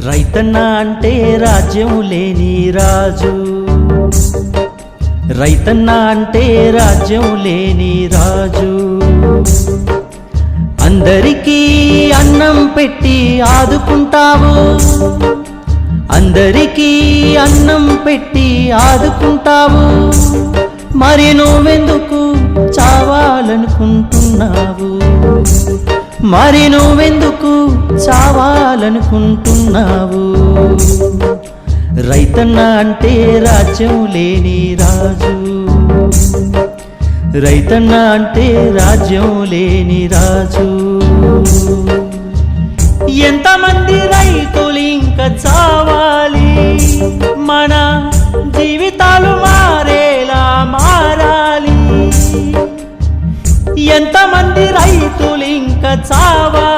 రైతన్న అంటే రాజ్యం లేని రాజు, రైతన్న అంటే రాజ్యం లేని రాజు. అందరికీ అన్నం పెట్టి ఆదుకుంటావు, అందరికీ అన్నం పెట్టి ఆదుకుంటావు. మరి నువ్వెందుకు చావాలనుకుంటున్నావు, మరి నువ్వెందుకు చావాలనుకుంటున్నావు? రైతన్న అంటే రాజ్యం లేని రాజు, రైతన్న అంటే రాజ్యం లేని రాజు. ఎంతమంది రైతులు ఇంకా చావాలి, మన జీవితాలు మారేలా మారాలి. ఎంతమంది రైతులు ఇంకా చావాలి,